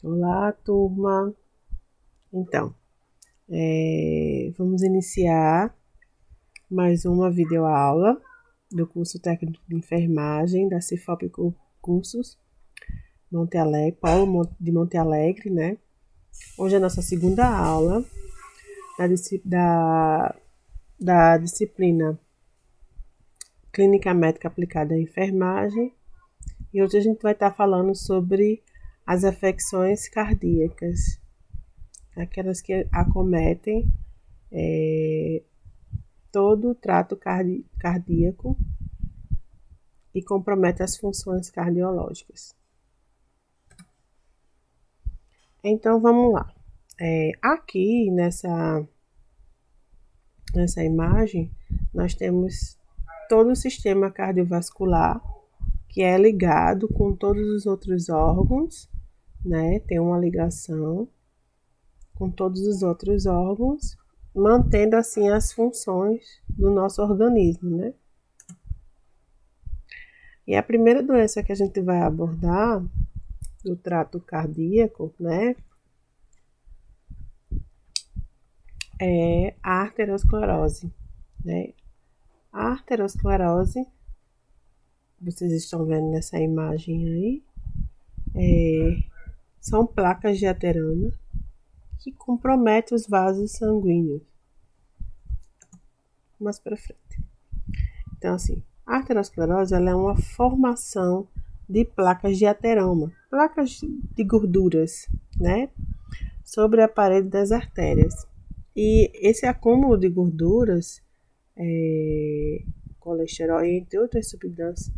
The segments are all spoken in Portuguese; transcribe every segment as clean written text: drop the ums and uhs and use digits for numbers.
Olá, turma! Então, vamos iniciar mais uma videoaula do curso técnico de enfermagem da Cifop Cursos Monte Alegre, Paulo de Monte Alegre, né? Hoje é a nossa segunda aula da disciplina Clínica Médica Aplicada à Enfermagem. E hoje a gente vai estar falando sobre as afecções cardíacas, aquelas que acometem todo o trato cardíaco e comprometem as funções cardiológicas. Então vamos lá. Aqui nessa imagem nós temos todo o sistema cardiovascular que é ligado com todos os outros órgãos, né? Tem uma ligação com todos os outros órgãos, mantendo assim as funções do nosso organismo, né? E a primeira doença que a gente vai abordar do trato cardíaco, né, é a arteriosclerose, né? A arteriosclerose, vocês estão vendo nessa imagem aí, são placas de ateroma que comprometem os vasos sanguíneos. Mais para frente. Então, assim, a arteriosclerose ela é uma formação de placas de ateroma, placas de gorduras, né, sobre a parede das artérias. E esse acúmulo de gorduras, colesterol e entre outras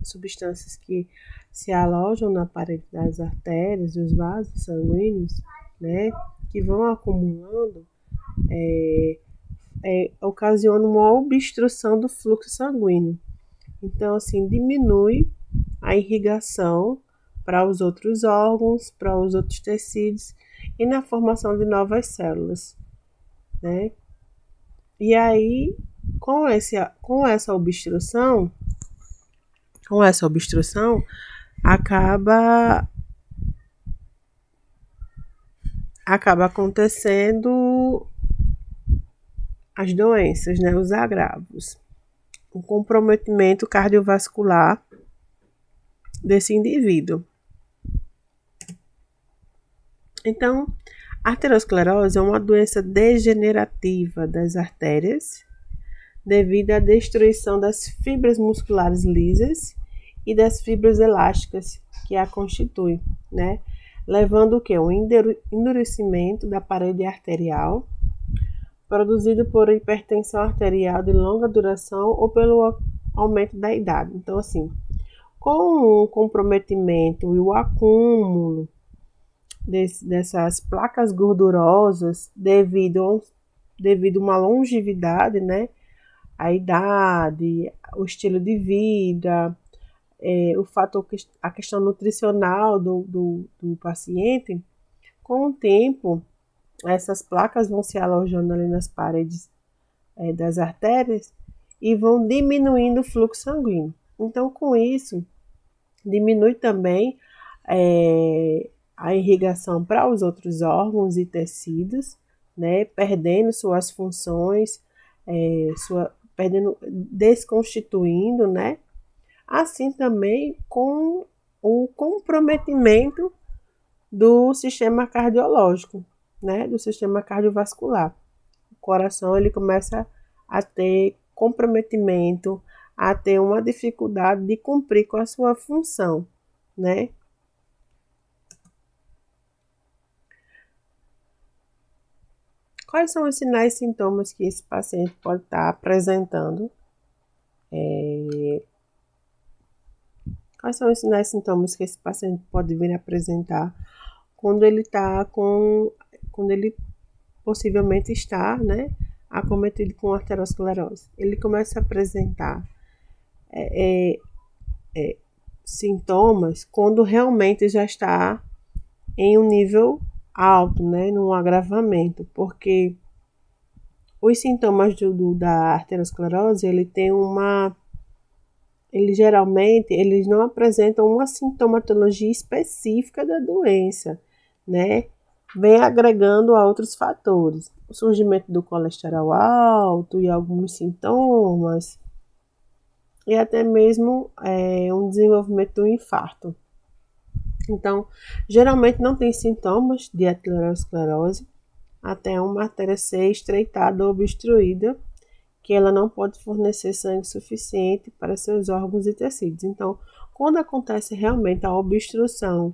substâncias que se alojam na parede das artérias, dos vasos sanguíneos, né, que vão acumulando, ocasiona uma obstrução do fluxo sanguíneo. Então, assim, diminui a irrigação para os outros órgãos, para os outros tecidos e na formação de novas células, né? E aí, com essa obstrução, acaba acontecendo as doenças, né? Os agravos. O comprometimento cardiovascular desse indivíduo. Então, a arteriosclerose é uma doença degenerativa das artérias devido à destruição das fibras musculares lisas e das fibras elásticas que a constituem, né? Levando o que? Um endurecimento da parede arterial produzido por hipertensão arterial de longa duração ou pelo aumento da idade. Então, assim, com o comprometimento e o acúmulo dessas placas gordurosas devido a uma longevidade, né? A idade, o estilo de vida, a questão nutricional do paciente, com o tempo, essas placas vão se alojando ali nas paredes das artérias e vão diminuindo o fluxo sanguíneo. Então, com isso, diminui também a irrigação para os outros órgãos e tecidos, né, perdendo suas funções, desconstituindo, né? Assim também com o comprometimento do sistema cardiológico, né, do sistema cardiovascular. O coração ele começa a ter comprometimento, a ter uma dificuldade de cumprir com a sua função, né? Quais são os sinais e sintomas que esse paciente pode estar apresentando? Quais são os sinais e sintomas que esse paciente pode vir apresentar quando ele possivelmente está, né, acometido com arteriosclerose? Ele começa a apresentar sintomas quando realmente já está em um nível alto, né, num agravamento, porque os sintomas da arteriosclerose, eles não apresentam uma sintomatologia específica da doença, né, vem agregando a outros fatores. O surgimento do colesterol alto e alguns sintomas, e até mesmo um desenvolvimento do infarto. Então, geralmente não tem sintomas de aterosclerose até uma artéria ser estreitada ou obstruída, que ela não pode fornecer sangue suficiente para seus órgãos e tecidos. Então, quando acontece realmente a obstrução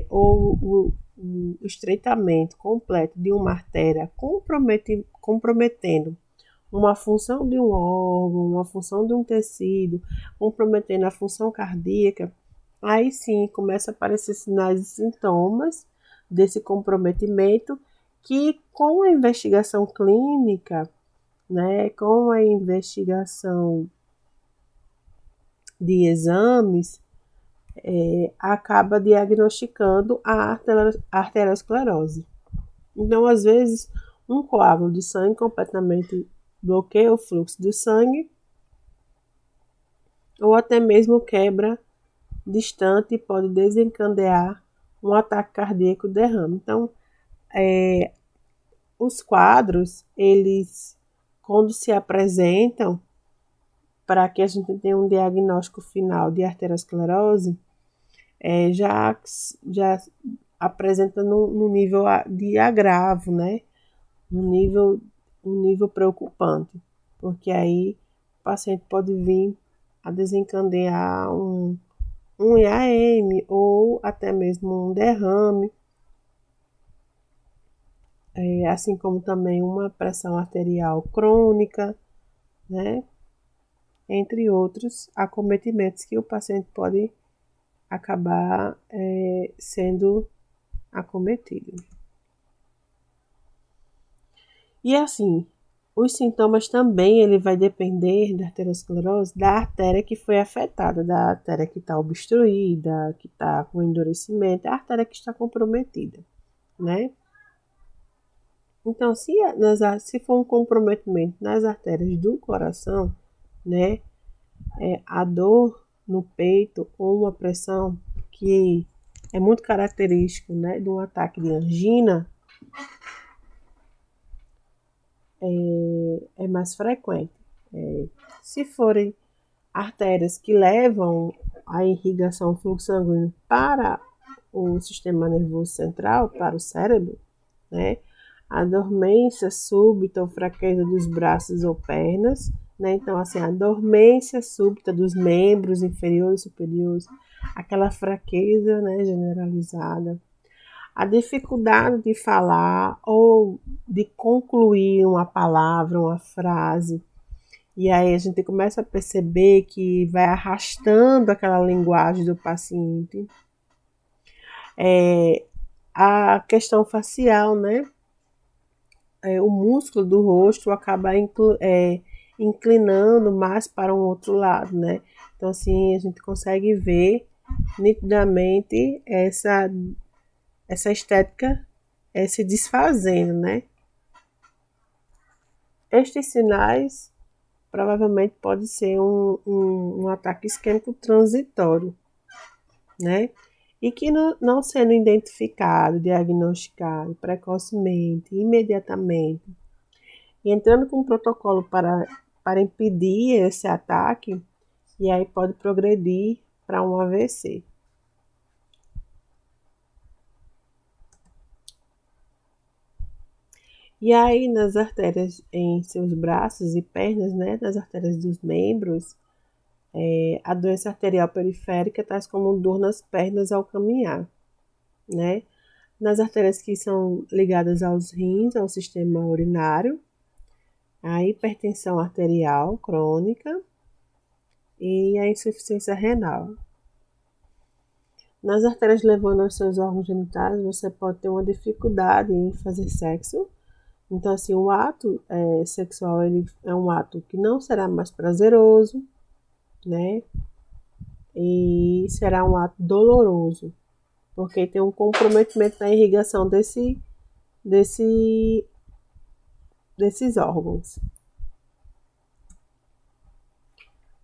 ou o estreitamento completo de uma artéria, comprometendo uma função de um órgão, uma função de um tecido, comprometendo a função cardíaca, aí sim começa a aparecer sinais e sintomas desse comprometimento que, com a investigação clínica, né, com a investigação de exames, acaba diagnosticando a arteriosclerose. Então, às vezes, um coágulo de sangue completamente bloqueia o fluxo do sangue, ou até mesmo quebra distante e pode desencadear um ataque cardíaco derrame. Então, os quadros, eles, quando se apresentam, para que a gente tenha um diagnóstico final de arteriosclerose, já apresenta no nível de agravo, né? Um nível preocupante, porque aí o paciente pode vir a desencadear um IAM ou até mesmo um derrame, assim como também uma pressão arterial crônica, né? Entre outros acometimentos que o paciente pode acabar sendo acometido. E assim, os sintomas também ele vai depender da arteriosclerose, da artéria que foi afetada, da artéria que está obstruída, que está com endurecimento, a artéria que está comprometida, né? Então, se for um comprometimento nas artérias do coração, né, a dor no peito ou uma pressão que é muito característico, né, de um ataque de angina, é mais frequente. Se forem artérias que levam a irrigação, o fluxo sanguíneo para o sistema nervoso central, para o cérebro, né, a dormência súbita ou fraqueza dos braços ou pernas, né, então assim, a dormência súbita dos membros inferiores e superiores, aquela fraqueza, né, generalizada, a dificuldade de falar ou de concluir uma palavra, uma frase. E aí a gente começa a perceber que vai arrastando aquela linguagem do paciente. A questão facial, né? O músculo do rosto acaba inclinando mais para um outro lado, né? Então, assim, a gente consegue ver nitidamente essa estética se desfazendo, né? Estes sinais provavelmente pode ser um ataque isquêmico transitório, né? E que não sendo identificado, diagnosticado precocemente, imediatamente, e entrando com um protocolo para impedir esse ataque, e aí pode progredir para um AVC. E aí, nas artérias em seus braços e pernas, né, nas artérias dos membros, a doença arterial periférica, tais como dor nas pernas ao caminhar, né? Nas artérias que são ligadas aos rins, ao sistema urinário, a hipertensão arterial crônica e a insuficiência renal. Nas artérias levando aos seus órgãos genitais, você pode ter uma dificuldade em fazer sexo. Então, assim, o ato sexual ele é um ato que não será mais prazeroso, né? E será um ato doloroso, porque tem um comprometimento na irrigação desses órgãos.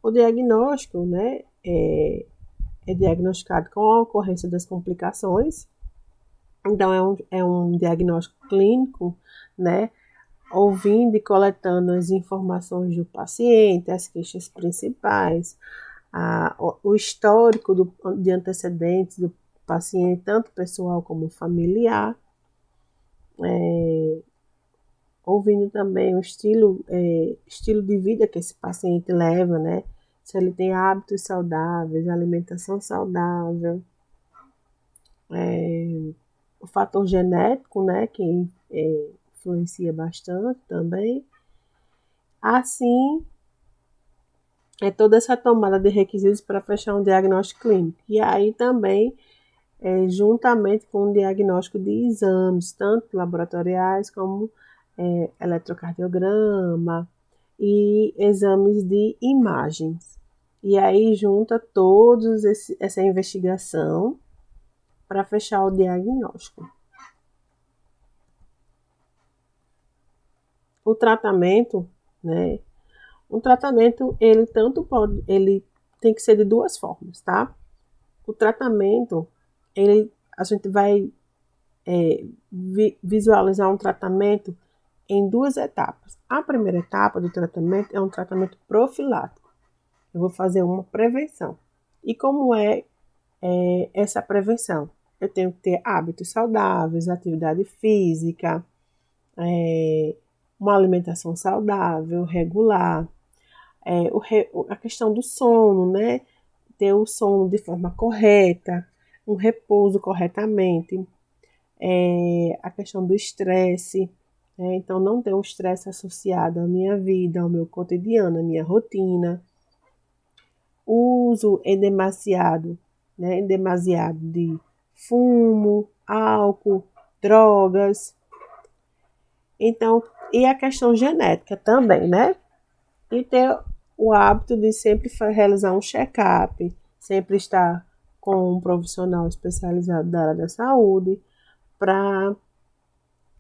O diagnóstico, né, é diagnosticado com a ocorrência das complicações, Então, é um diagnóstico clínico, né? Ouvindo e coletando as informações do paciente, as queixas principais, o histórico de antecedentes do paciente, tanto pessoal como familiar, ouvindo também o estilo de vida que esse paciente leva, né? Se ele tem hábitos saudáveis, alimentação saudável, o fator genético, né? Que influencia bastante também. Assim, toda essa tomada de requisitos para fechar um diagnóstico clínico. E aí também, juntamente com o diagnóstico de exames, tanto laboratoriais como eletrocardiograma e exames de imagens. E aí junta todos essa investigação para fechar o diagnóstico. O tratamento, né? O tratamento, ele tem que ser de duas formas, tá? O tratamento, a gente vai visualizar um tratamento em duas etapas. A primeira etapa do tratamento é um tratamento profilático. Eu vou fazer uma prevenção. E como é essa prevenção? Eu tenho que ter hábitos saudáveis, atividade física, uma alimentação saudável, regular, a questão do sono, né? Ter o sono de forma correta, um repouso corretamente, a questão do estresse, então não ter um estresse associado à minha vida, ao meu cotidiano, à minha rotina. O uso em demasiado de fumo, álcool, drogas. Então, e a questão genética também, né? E ter o hábito de sempre realizar um check-up, sempre estar com um profissional especializado da área da saúde, para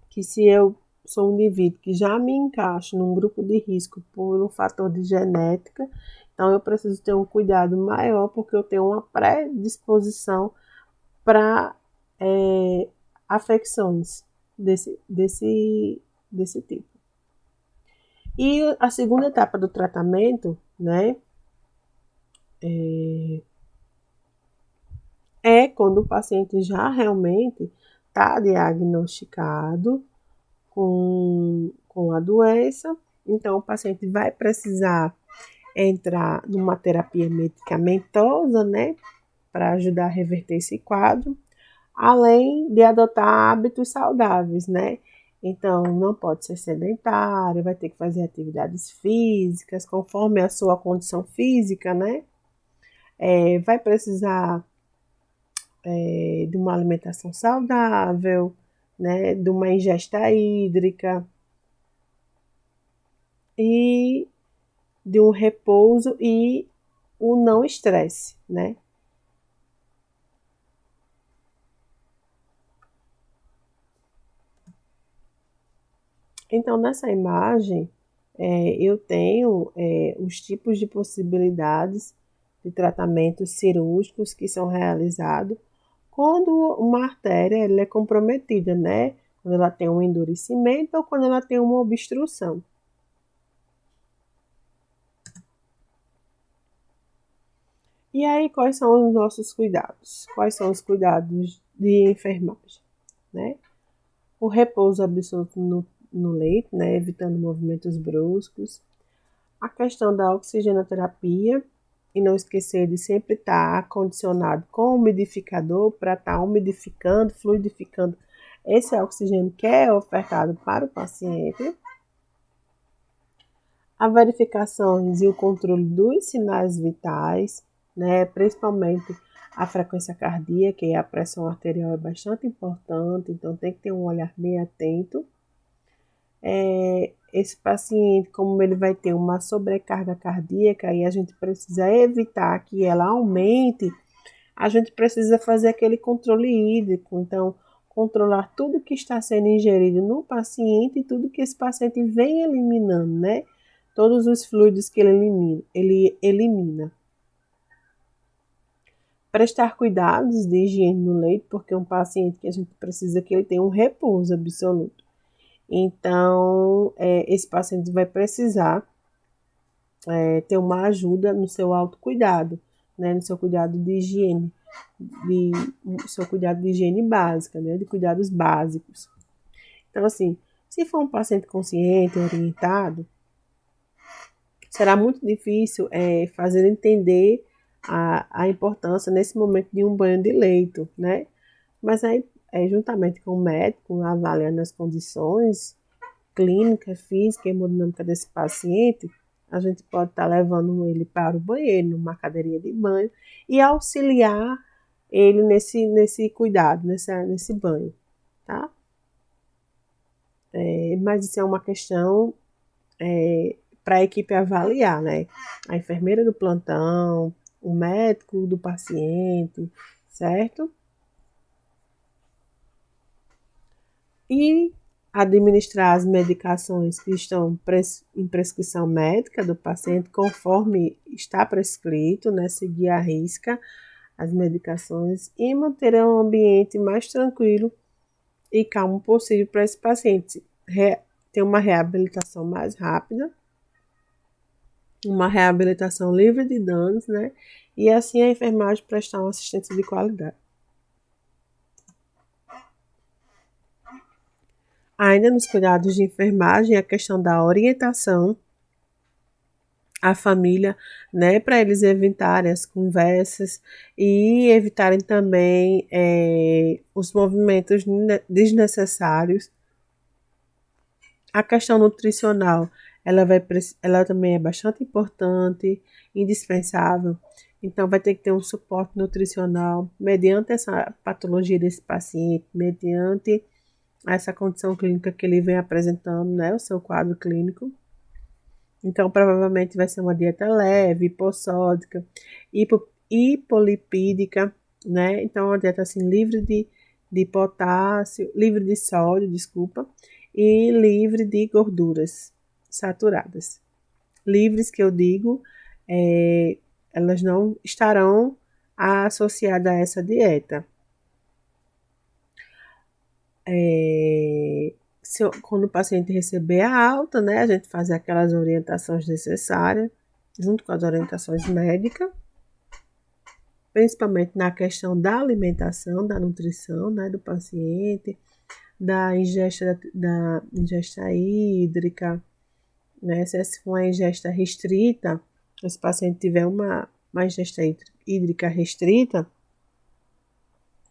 que se eu sou um indivíduo que já me encaixo num grupo de risco por um fator de genética, então eu preciso ter um cuidado maior, porque eu tenho uma predisposição para afecções desse tipo. E a segunda etapa do tratamento, né, é quando o paciente já realmente está diagnosticado com a doença. Então, o paciente vai precisar entrar numa terapia medicamentosa, né, para ajudar a reverter esse quadro, além de adotar hábitos saudáveis, né? Então, não pode ser sedentário, vai ter que fazer atividades físicas conforme a sua condição física, né? Vai precisar de uma alimentação saudável, né? De uma ingesta hídrica e de um repouso e o não estresse, né? Então, nessa imagem, eu tenho os tipos de possibilidades de tratamentos cirúrgicos que são realizados quando uma artéria ela é comprometida, né? Quando ela tem um endurecimento ou quando ela tem uma obstrução. E aí, quais são os nossos cuidados? Quais são os cuidados de enfermagem, né? O repouso absoluto no leito, né? Evitando movimentos bruscos. A questão da oxigenoterapia e não esquecer de sempre estar acondicionado com umidificador para estar umidificando, fluidificando esse oxigênio que é ofertado para o paciente. A verificações e o controle dos sinais vitais, né, principalmente a frequência cardíaca e a pressão arterial é bastante importante, então tem que ter um olhar bem atento. Esse paciente, como ele vai ter uma sobrecarga cardíaca e a gente precisa evitar que ela aumente, a gente precisa fazer aquele controle hídrico, então controlar tudo que está sendo ingerido no paciente e tudo que esse paciente vem eliminando, né? Todos os fluidos que ele elimina. prestar cuidados de higiene no leito, porque é um paciente que a gente precisa que ele tenha um repouso absoluto. Então, esse paciente vai precisar ter uma ajuda no seu autocuidado, né, no seu cuidado de higiene, no seu cuidado de higiene básica, né, de cuidados básicos. Então, assim, se for um paciente consciente, orientado, será muito difícil fazer entender a importância nesse momento de um banho de leito, né? Mas aí, juntamente com o médico, avaliando as condições clínica, física e hemodinâmica desse paciente, a gente pode estar levando ele para o banheiro, numa cadeirinha de banho, e auxiliar ele nesse cuidado, nesse banho, tá? Mas isso é uma questão para a equipe avaliar, né? A enfermeira do plantão, o médico do paciente, certo? E administrar as medicações que estão em prescrição médica do paciente, conforme está prescrito, né? Seguir à risca as medicações e manter um ambiente mais tranquilo e calmo possível para esse paciente ter uma reabilitação mais rápida, uma reabilitação livre de danos, né? E assim a enfermagem prestar uma assistência de qualidade. Ainda nos cuidados de enfermagem, a questão da orientação à família, né, para eles evitarem as conversas e evitarem também os movimentos desnecessários. A questão nutricional, ela também é bastante importante, indispensável. Então, vai ter que ter um suporte nutricional mediante essa patologia desse paciente, mediante essa condição clínica que ele vem apresentando, né, o seu quadro clínico. Então, provavelmente vai ser uma dieta leve, hipossódica, hipolipídica, né? Então, uma dieta assim livre de potássio, livre de sódio, desculpa, e livre de gorduras saturadas. Livres que eu digo, elas não estarão associadas a essa dieta. Quando o paciente receber a alta, né, a gente faz aquelas orientações necessárias, junto com as orientações médicas, principalmente na questão da alimentação, da nutrição, né, do paciente, da ingesta hídrica, né, se for uma ingesta restrita, se esse paciente tiver uma ingesta hídrica restrita,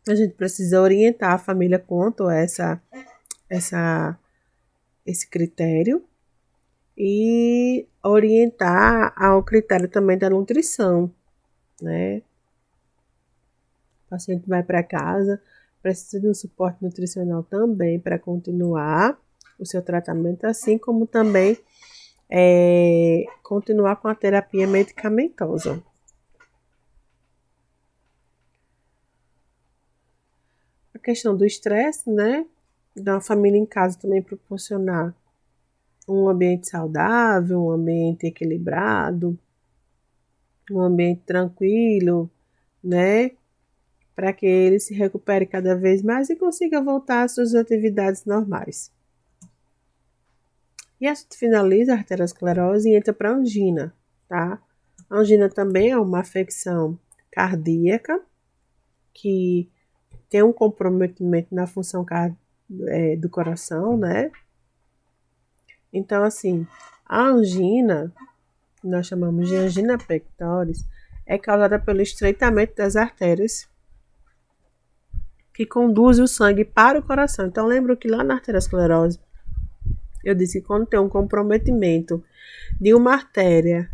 a gente precisa orientar a família quanto a esse critério e orientar ao critério também da nutrição, né? O paciente vai para casa, precisa de um suporte nutricional também para continuar o seu tratamento, assim como também continuar com a terapia medicamentosa. A questão do estresse, né? Da família em casa também proporcionar um ambiente saudável, um ambiente equilibrado, um ambiente tranquilo, né? Para que ele se recupere cada vez mais e consiga voltar às suas atividades normais. E a gente finaliza a arteriosclerose e entra para a angina, tá? A angina também é uma afecção cardíaca que tem um comprometimento na função do coração, né? Então, assim, a angina, nós chamamos de angina pectoris, é causada pelo estreitamento das artérias que conduzem o sangue para o coração. Então, lembro que lá na arteriosclerose, eu disse que quando tem um comprometimento de uma artéria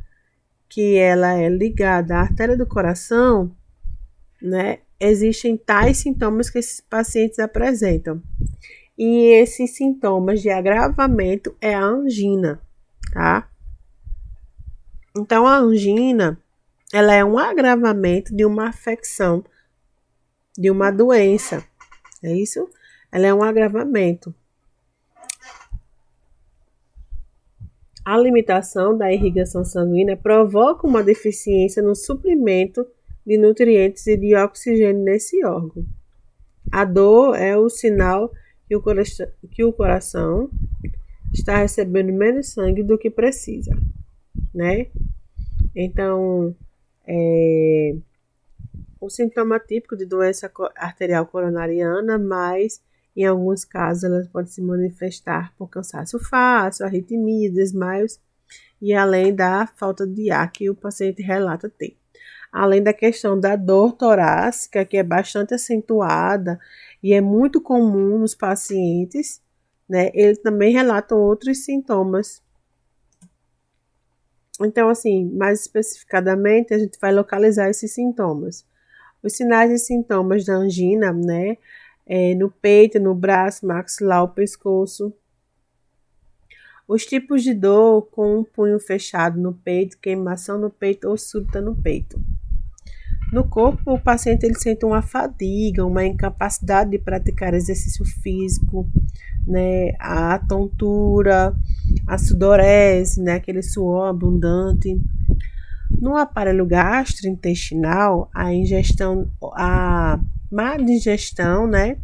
que ela é ligada à artéria do coração, né, existem tais sintomas que esses pacientes apresentam. E esses sintomas de agravamento é a angina, tá? Então, a angina, ela é um agravamento de uma afecção, de uma doença, é isso? Ela é um agravamento. A limitação da irrigação sanguínea provoca uma deficiência no suprimento de nutrientes e de oxigênio nesse órgão. A dor é o sinal que o coração está recebendo menos sangue do que precisa, né? Então, o sintoma típico de doença arterial coronariana, mas em alguns casos elas podem se manifestar por cansaço fácil, arritmia, desmaios e além da falta de ar que o paciente relata ter. Além da questão da dor torácica, que é bastante acentuada e é muito comum nos pacientes, né? Ele também relata outros sintomas. Então, assim, mais especificadamente, a gente vai localizar esses sintomas. Os sinais e sintomas da angina, né? No peito, no braço, maxilar, o pescoço. Os tipos de dor com um punho fechado no peito, queimação no peito ou súbita no peito. No corpo, o paciente ele sente uma fadiga, uma incapacidade de praticar exercício físico, né? A tontura, a sudorese, né? Aquele suor abundante. No aparelho gastrointestinal, a má digestão, né?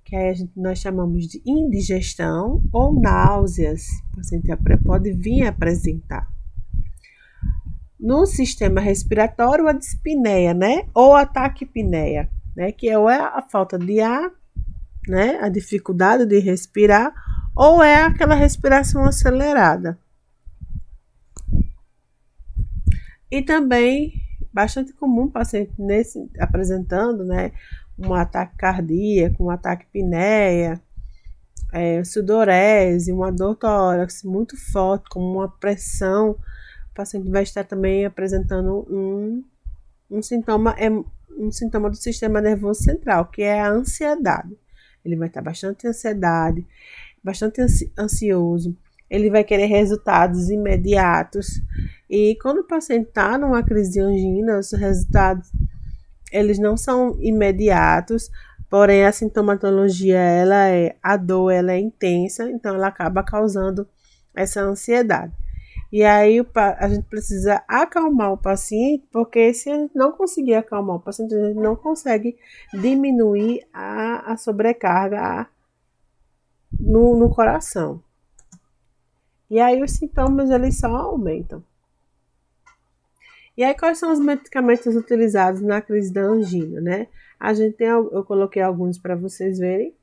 Que aí nós chamamos de indigestão ou náuseas, o paciente pode vir a apresentar. No sistema respiratório, a dispneia, né? Ou a taquipneia, né? Que é a falta de ar, né? A dificuldade de respirar, ou é aquela respiração acelerada. E também, bastante comum o paciente apresentando, né? Um ataque cardíaco, um ataque apneia, sudorese, uma dor tórax muito forte, como uma pressão. O paciente vai estar também apresentando um sintoma do sistema nervoso central, que é a ansiedade. Ele vai estar bastante ansioso. Ele vai querer resultados imediatos. E quando o paciente está numa crise de angina, os resultados eles não são imediatos, porém a sintomatologia a dor ela é intensa, então ela acaba causando essa ansiedade. E aí a gente precisa acalmar o paciente, porque se a gente não conseguir acalmar o paciente, a gente não consegue diminuir a sobrecarga no coração. E aí os sintomas eles só aumentam. E aí quais são os medicamentos utilizados na crise da angina, né? Eu coloquei alguns para vocês verem.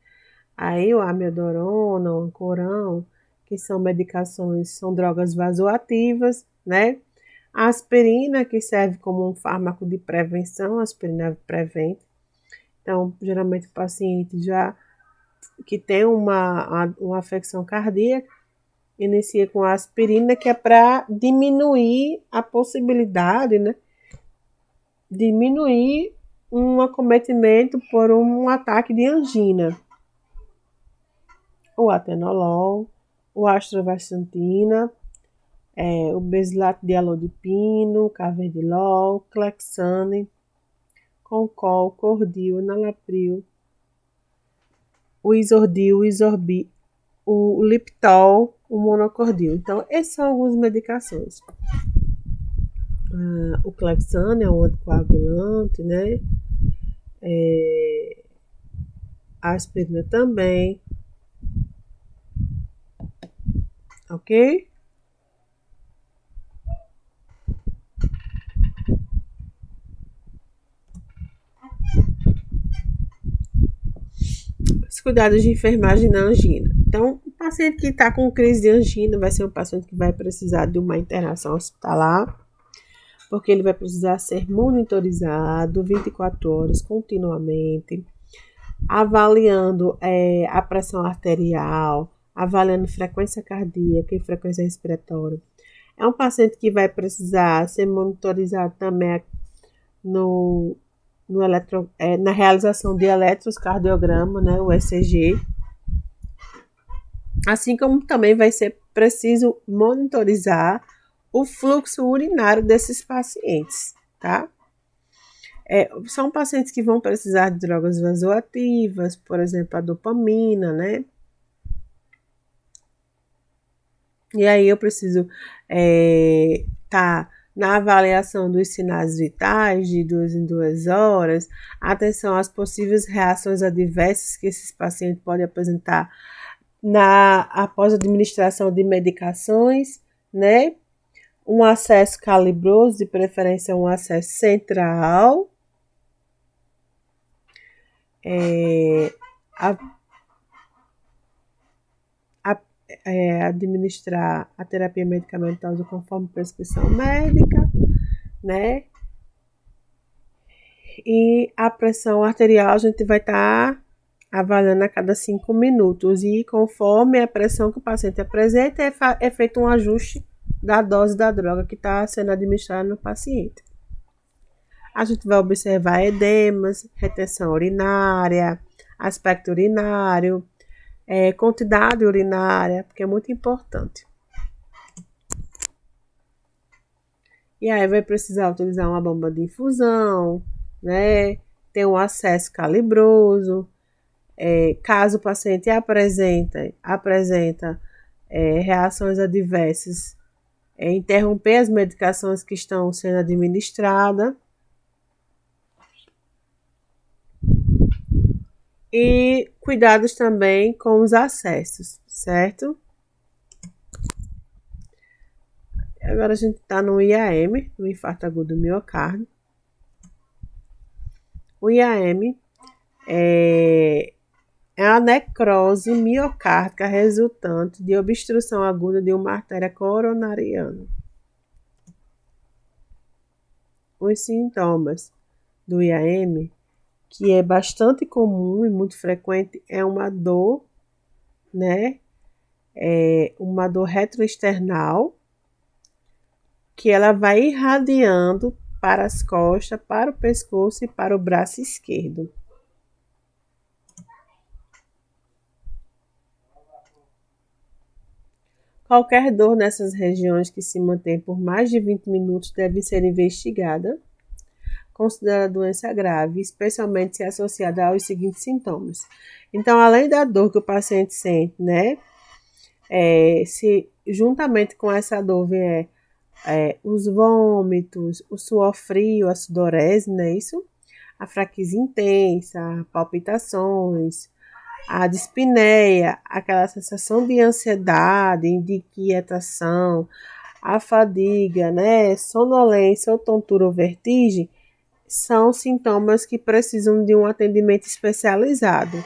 Aí o amiodarona, o Ancoran, que são medicações, são drogas vasoativas, né? A aspirina, que serve como um fármaco de prevenção, a aspirina prevente. Então, geralmente o paciente já que tem uma afecção cardíaca, inicia com a aspirina, que é para diminuir a possibilidade, né? Diminuir um acometimento por um ataque de angina. O atenolol, o atorvastatina, o besilato de alodipino, carvedilol, clexane, concol, cordil, enalapril, o isordil, o Liptol, o monocordil. Então, essas são algumas medicações. O Clexane é um anticoagulante, né? A aspirina também. Ok? Os cuidados de enfermagem na angina. Então, o paciente que está com crise de angina vai ser um paciente que vai precisar de uma internação hospitalar, porque ele vai precisar ser monitorizado 24 horas continuamente, avaliando a pressão arterial, avaliando frequência cardíaca e frequência respiratória. É um paciente que vai precisar ser monitorizado também na realização de eletrocardiograma, né, o ECG. Assim como também vai ser preciso monitorizar o fluxo urinário desses pacientes, tá? São pacientes que vão precisar de drogas vasoativas, por exemplo, a dopamina, né? E aí eu preciso tá na avaliação dos sinais vitais de 2 em 2 horas, atenção às possíveis reações adversas que esses pacientes podem apresentar após a administração de medicações, né? Um acesso calibroso, de preferência um acesso central, administrar a terapia medicamentosa conforme prescrição médica, né? E a pressão arterial a gente vai estar avaliando a cada 5 minutos e conforme a pressão que o paciente apresenta é feito um ajuste da dose da droga que está sendo administrada no paciente. A gente vai observar edemas, retenção urinária, aspecto urinário, quantidade urinária, porque é muito importante. E aí vai precisar utilizar uma bomba de infusão, né? Ter um acesso calibroso. Caso o paciente apresenta reações adversas, interromper as medicações que estão sendo administradas. E cuidados também com os acessos, certo? Agora a gente está no IAM, no infarto agudo do miocárdio. O IAM é a necrose miocárdica resultante de obstrução aguda de uma artéria coronariana. Os sintomas do IAM, que é bastante comum e muito frequente, é uma dor, né? Uma dor retroesternal, que ela vai irradiando para as costas, para o pescoço e para o braço esquerdo. Qualquer dor nessas regiões que se mantém por mais de 20 minutos deve ser investigada, considerada doença grave, especialmente se associada aos seguintes sintomas. Então, além da dor que o paciente sente, né? Se juntamente com essa dor vier os vômitos, o suor frio, a sudorese, não é isso? A fraqueza intensa, palpitações, a dispneia, aquela sensação de ansiedade, de inquietação, a fadiga, né? Sonolência ou tontura ou vertigem, são sintomas que precisam de um atendimento especializado.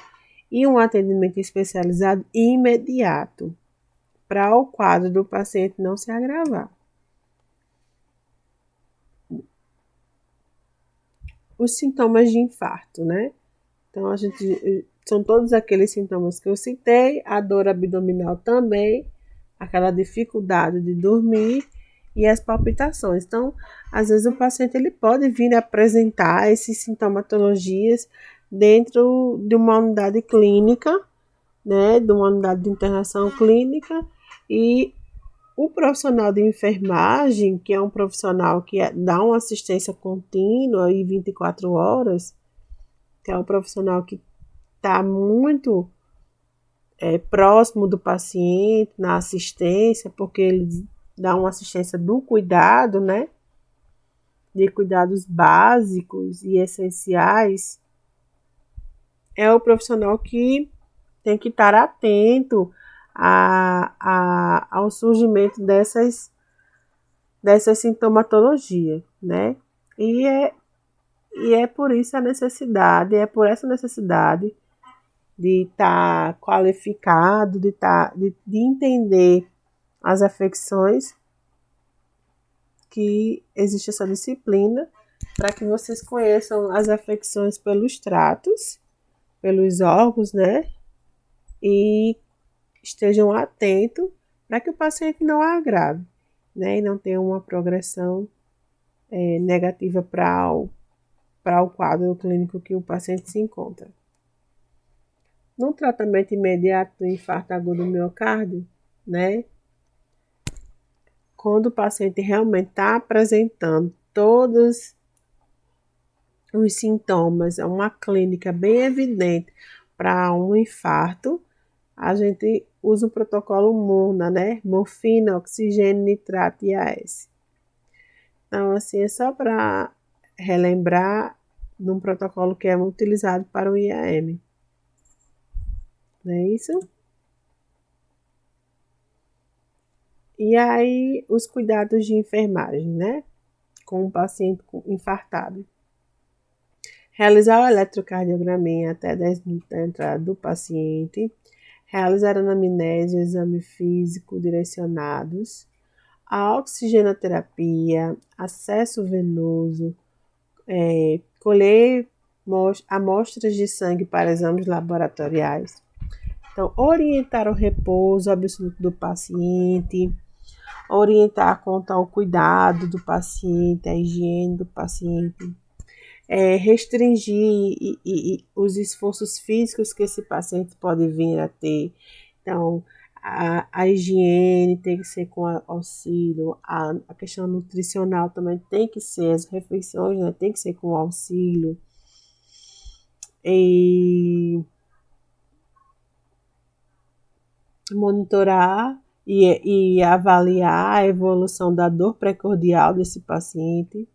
E um atendimento especializado imediato, para o quadro do paciente não se agravar. Os sintomas de infarto, né? Então, são todos aqueles sintomas que eu citei, a dor abdominal também, aquela dificuldade de dormir e as palpitações. Então, às vezes o paciente ele pode vir a apresentar essas sintomatologias dentro de uma unidade clínica, né, de uma unidade de internação clínica, e o profissional de enfermagem, que é um profissional que dá uma assistência contínua e 24 horas, que é um profissional que está muito próximo do paciente na assistência, porque ele dá uma assistência do cuidado, né? De cuidados básicos e essenciais. É o profissional que tem que estar atento ao surgimento dessas sintomatologias, né? E é por isso a necessidade, é por essa necessidade de estar qualificado, de entender as afecções, que existe essa disciplina, para que vocês conheçam as afecções pelos tratos, pelos órgãos, né? E estejam atentos para que o paciente não agrave, né? E não tenha uma progressão negativa para o quadro clínico que o paciente se encontra. No tratamento imediato do infarto agudo do miocárdio, né? Quando o paciente realmente está apresentando todos os sintomas, é uma clínica bem evidente para um infarto, a gente usa o protocolo MUNA, né? Morfina, oxigênio, nitrato e AS. Então, assim, é só para relembrar de um protocolo que é utilizado para o IAM. Não é isso? E aí, os cuidados de enfermagem, né? Com o paciente infartado. Realizar o eletrocardiograma em até 10 minutos da entrada do paciente. Realizar anamnese e exame físico direcionados. A oxigenoterapia, acesso venoso, colher amostras de sangue para exames laboratoriais. Então, orientar o repouso absoluto do paciente, orientar quanto ao cuidado do paciente, a higiene do paciente, restringir os esforços físicos que esse paciente pode vir a ter. Então, a higiene tem que ser com auxílio, a questão nutricional também tem que ser, as refeições, né, tem que ser com auxílio. E monitorar e avaliar a evolução da dor precordial desse paciente,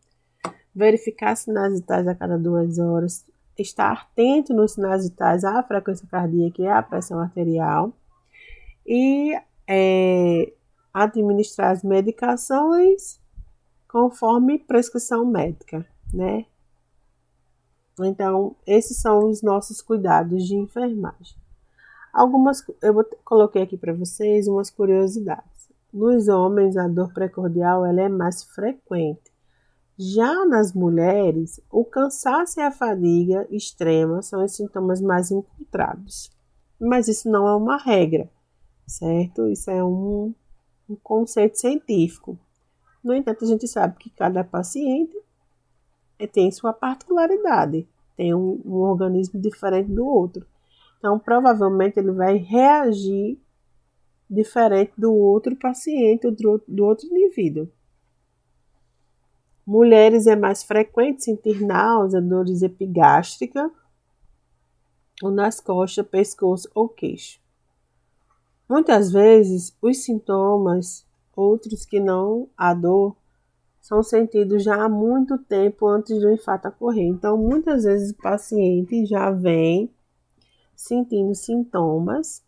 verificar sinais vitais a cada 2 horas, estar atento nos sinais vitais à frequência cardíaca e à pressão arterial e administrar as medicações conforme prescrição médica, né? Então, esses são os nossos cuidados de enfermagem. Eu coloquei aqui para vocês umas curiosidades. Nos homens, a dor precordial ela é mais frequente. Já nas mulheres, o cansaço e a fadiga extrema são os sintomas mais encontrados. Mas isso não é uma regra, certo? Isso é um conceito científico. No entanto, a gente sabe que cada paciente tem sua particularidade, tem um organismo diferente do outro. Então, provavelmente, ele vai reagir diferente do outro paciente ou do outro indivíduo. Mulheres é mais frequente sentir náusea, dores epigástricas, ou nas costas, pescoço ou queixo. Muitas vezes, os sintomas, outros que não a dor, são sentidos já há muito tempo antes do infarto ocorrer. Então, muitas vezes o paciente já vem sentindo sintomas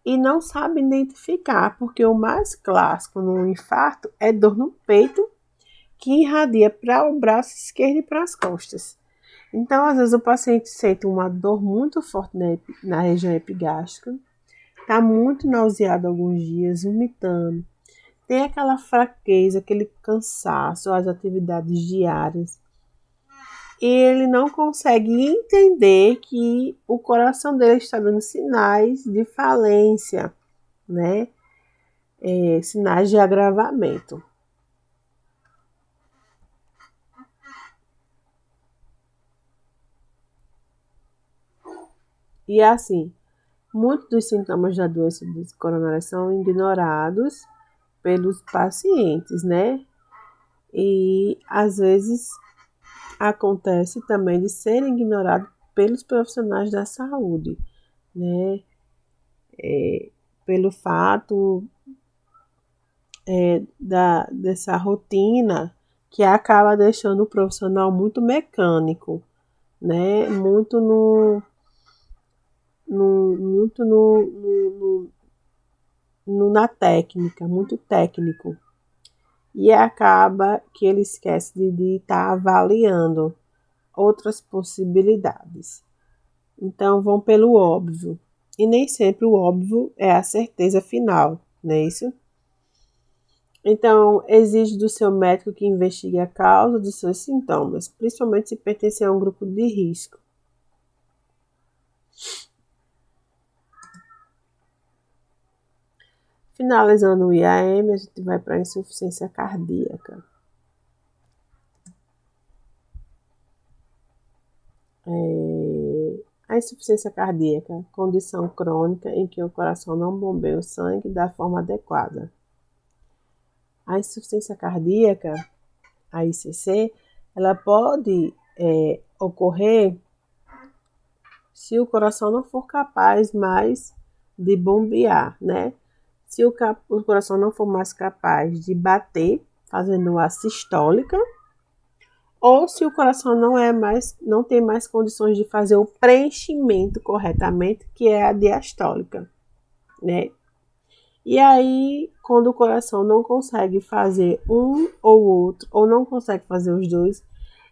e não sabe identificar, porque o mais clássico no infarto é dor no peito, que irradia para o braço esquerdo e para as costas. Então, às vezes, o paciente sente uma dor muito forte na região epigástrica, está muito nauseado alguns dias, vomitando, tem aquela fraqueza, aquele cansaço, as atividades diárias. E ele não consegue entender que o coração dele está dando sinais de falência, né? Sinais de agravamento. E assim, muitos dos sintomas da doença coronária são ignorados pelos pacientes, né? E às vezes acontece também de serem ignorados pelos profissionais da saúde, né? Pelo fato dessa rotina que acaba deixando o profissional muito mecânico, né? Muito na técnica, muito técnico. E acaba que ele esquece de estar avaliando outras possibilidades. Então, vão pelo óbvio. E nem sempre o óbvio é a certeza final, não é isso? Então, exige do seu médico que investigue a causa dos seus sintomas, principalmente se pertencer a um grupo de risco. Finalizando o IAM, a gente vai para a insuficiência cardíaca. A insuficiência cardíaca, condição crônica em que o coração não bombeia o sangue da forma adequada. A insuficiência cardíaca, a ICC, ela pode ocorrer se o coração não for capaz mais de bombear, né? Se o coração não for mais capaz de bater fazendo a sistólica, ou se o coração não tem mais condições de fazer o preenchimento corretamente, que é a diastólica, né? E aí, quando o coração não consegue fazer um ou outro, ou não consegue fazer os dois,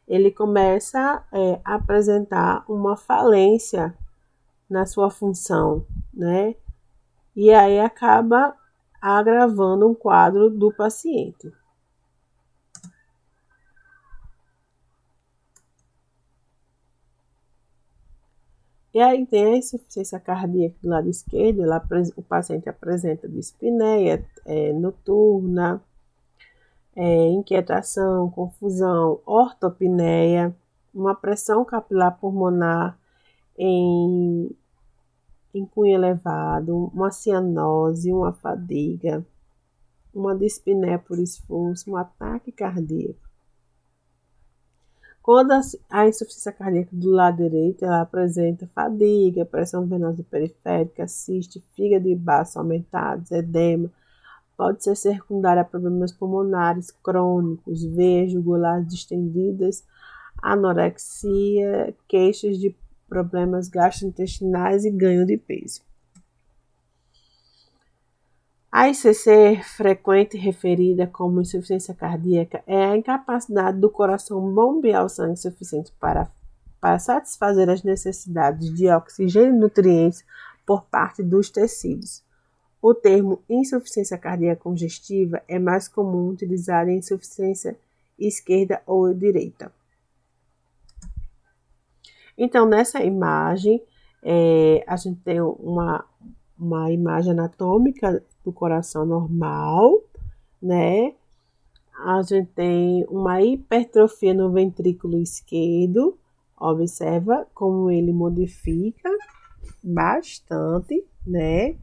ele começa a apresentar uma falência na sua função, né? E aí acaba agravando um quadro do paciente. E aí tem a insuficiência cardíaca do lado esquerdo, o paciente apresenta dispneia noturna, inquietação, confusão, ortopneia, uma pressão capilar pulmonar em cunho elevado, uma cianose, uma fadiga, uma dispneia por esforço, um ataque cardíaco. Quando a insuficiência cardíaca do lado direito, ela apresenta fadiga, pressão venosa periférica, ciste, fígado e baço aumentados, edema, pode ser secundária a problemas pulmonares crônicos, veias jugulares distendidas, anorexia, queixas de problemas gastrointestinais e ganho de peso. A ICC, frequente referida como insuficiência cardíaca, é a incapacidade do coração bombear o sangue suficiente para satisfazer as necessidades de oxigênio e nutrientes por parte dos tecidos. O termo insuficiência cardíaca congestiva é mais comum utilizado em insuficiência esquerda ou direita. Então, nessa imagem, a gente tem uma imagem anatômica do coração normal, né? A gente tem uma hipertrofia no ventrículo esquerdo. Observa como ele modifica bastante, né?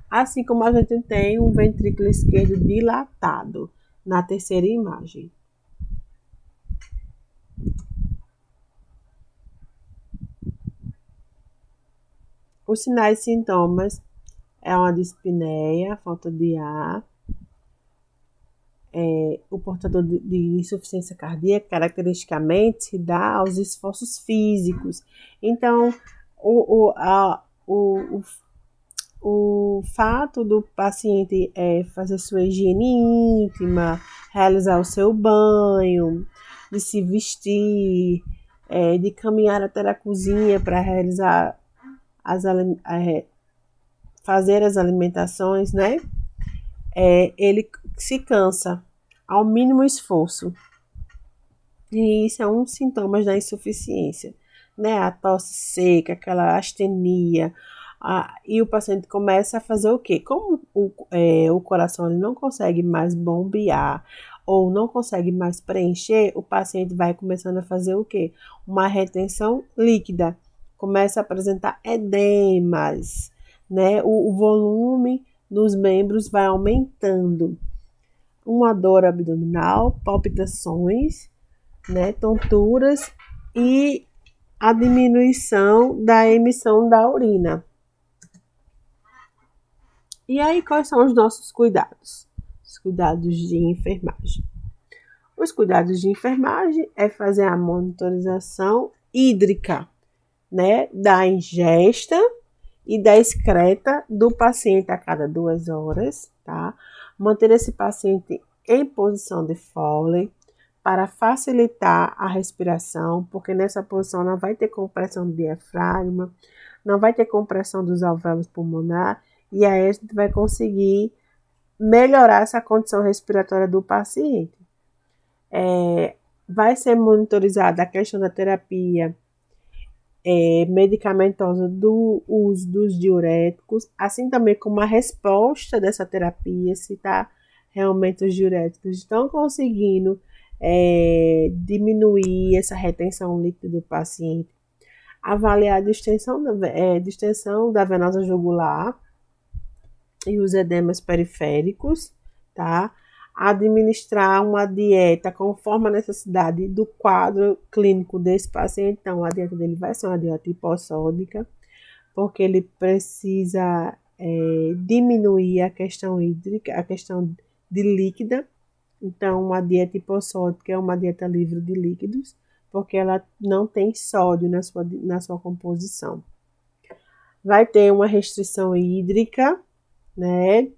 Assim como a gente tem um ventrículo esquerdo dilatado na terceira imagem. Os sinais e sintomas é uma dispneia, falta de ar, o portador de insuficiência cardíaca caracteristicamente se dá aos esforços físicos. Então, o fato do paciente fazer sua higiene íntima, realizar o seu banho, de se vestir, de caminhar até a cozinha para realizar fazer as alimentações, né? Ele se cansa ao mínimo esforço. E isso é um sintoma da insuficiência, né? A tosse seca, aquela astenia, e o paciente começa a fazer o quê? Como o coração ele não consegue mais bombear ou não consegue mais preencher, o paciente vai começando a fazer o quê? Uma retenção líquida. Começa a apresentar edemas, né? O volume dos membros vai aumentando. Uma dor abdominal, palpitações, né? Tonturas e a diminuição da emissão da urina. E aí, quais são os nossos cuidados? Os cuidados de enfermagem. Os cuidados de enfermagem é fazer a monitorização hídrica, né, da ingesta e da excreta do paciente a cada 2 horas, tá? Manter esse paciente em posição de Foley para facilitar a respiração, porque nessa posição não vai ter compressão do diafragma, não vai ter compressão dos alvéolos pulmonares, e aí a gente vai conseguir melhorar essa condição respiratória do paciente. Vai ser monitorizada a questão da terapia medicamentosa do uso dos diuréticos, assim também como a resposta dessa terapia, se realmente os diuréticos estão conseguindo diminuir essa retenção líquida do paciente. Avaliar a distensão da venosa jugular e os edemas periféricos, tá? Administrar uma dieta conforme a necessidade do quadro clínico desse paciente. Então, a dieta dele vai ser uma dieta hipossódica, porque ele precisa diminuir a questão hídrica, a questão de líquida. Então, uma dieta hipossódica é uma dieta livre de líquidos, porque ela não tem sódio na sua composição. Vai ter uma restrição hídrica, né?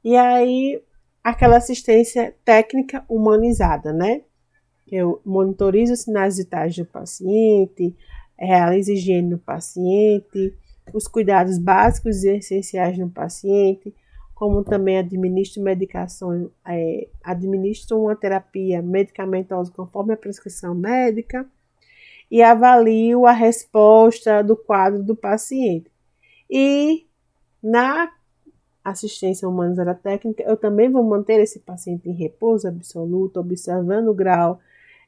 E aí, aquela assistência técnica humanizada, né? Eu monitorizo os sinais vitais do paciente, realizo higiene no paciente, os cuidados básicos e essenciais no paciente, como também administro medicação, administro uma terapia medicamentosa conforme a prescrição médica e avalio a resposta do quadro do paciente. E na assistência humanizada técnica, eu também vou manter esse paciente em repouso absoluto, observando o grau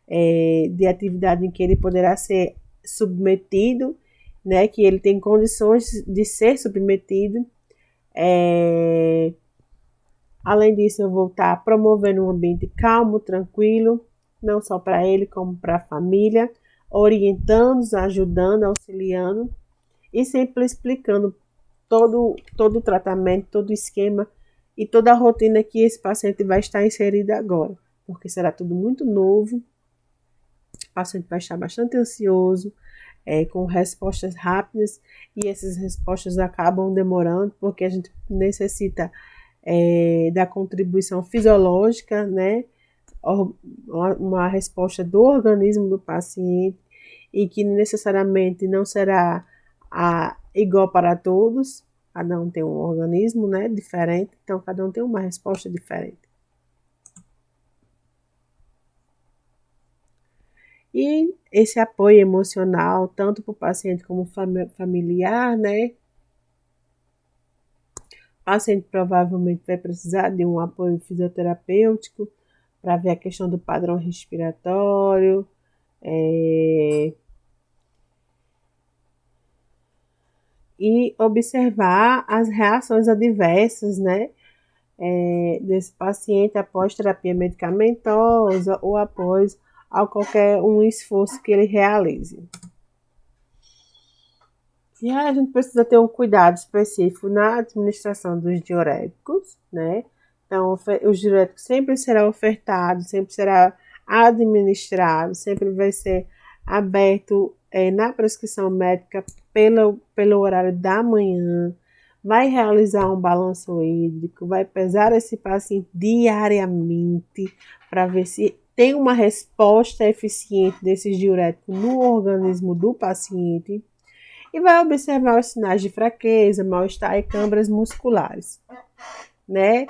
de atividade em que ele poderá ser submetido, né, que ele tem condições de ser submetido. Além disso, eu vou estar promovendo um ambiente calmo, tranquilo, não só para ele, como para a família, orientando, ajudando, auxiliando e sempre explicando todo o tratamento, todo o esquema e toda a rotina que esse paciente vai estar inserido agora, porque será tudo muito novo. O paciente vai estar bastante ansioso, com respostas rápidas, e essas respostas acabam demorando, porque a gente necessita da contribuição fisiológica, né? Uma resposta do organismo do paciente, e que necessariamente não será igual para todos. Cada um tem um organismo, né, diferente, então cada um tem uma resposta diferente. E esse apoio emocional, tanto para o paciente como familiar, né? O paciente provavelmente vai precisar de um apoio fisioterapêutico para ver a questão do padrão respiratório, e observar as reações adversas, né, desse paciente após terapia medicamentosa ou após qualquer um esforço que ele realize. E aí a gente precisa ter um cuidado específico na administração dos diuréticos, né? Então, os diuréticos sempre será ofertado, sempre será administrado, sempre vai ser aberto na prescrição médica pelo horário da manhã, vai realizar um balanço hídrico, vai pesar esse paciente diariamente para ver se tem uma resposta eficiente desses diuréticos no organismo do paciente e vai observar os sinais de fraqueza, mal-estar e câimbras musculares, né?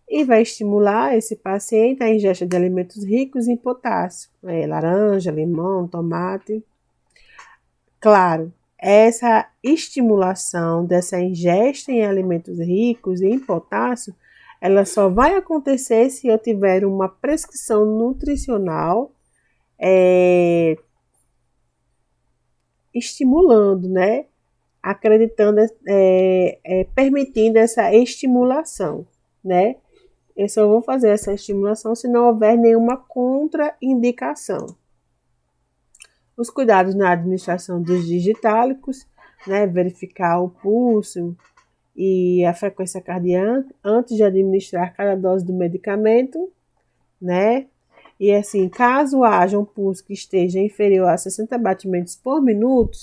E vai estimular esse paciente a ingesta de alimentos ricos em potássio, laranja, limão, tomate. Claro, essa estimulação dessa ingesta em alimentos ricos em potássio, ela só vai acontecer se eu tiver uma prescrição nutricional estimulando, né? Acreditando, permitindo essa estimulação, né? Eu só vou fazer essa estimulação se não houver nenhuma contraindicação. Os cuidados na administração dos digitálicos, né? Verificar o pulso e a frequência cardíaca antes de administrar cada dose do medicamento, né? E assim, caso haja um pulso que esteja inferior a 60 batimentos por minuto,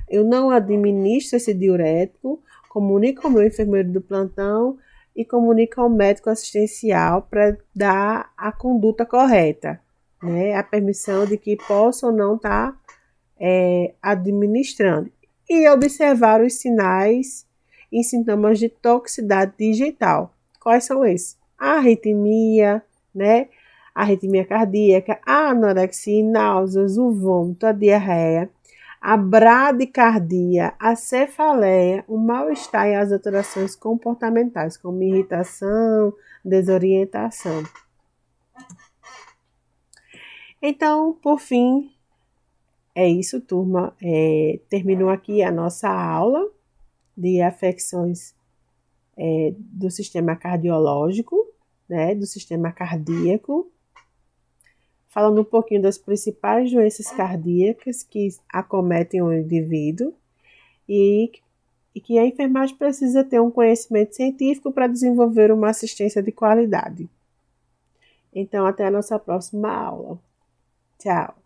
eu não administro esse diurético, comunico ao meu enfermeiro do plantão e comunico ao médico assistencial para dar a conduta correta, né? A permissão de que possa ou não estar administrando. E observar os sinais e sintomas de toxicidade digital. Quais são esses? A arritmia, né? A arritmia cardíaca, a anorexia, náuseas, o vômito, a diarreia, a bradicardia, a cefaleia, o mal-estar e as alterações comportamentais, como irritação, desorientação. Então, por fim, é isso, turma. Terminou aqui a nossa aula de afecções do sistema cardiológico, né, do sistema cardíaco, falando um pouquinho das principais doenças cardíacas que acometem o indivíduo e e que a enfermagem precisa ter um conhecimento científico para desenvolver uma assistência de qualidade. Então, até a nossa próxima aula. Tchau!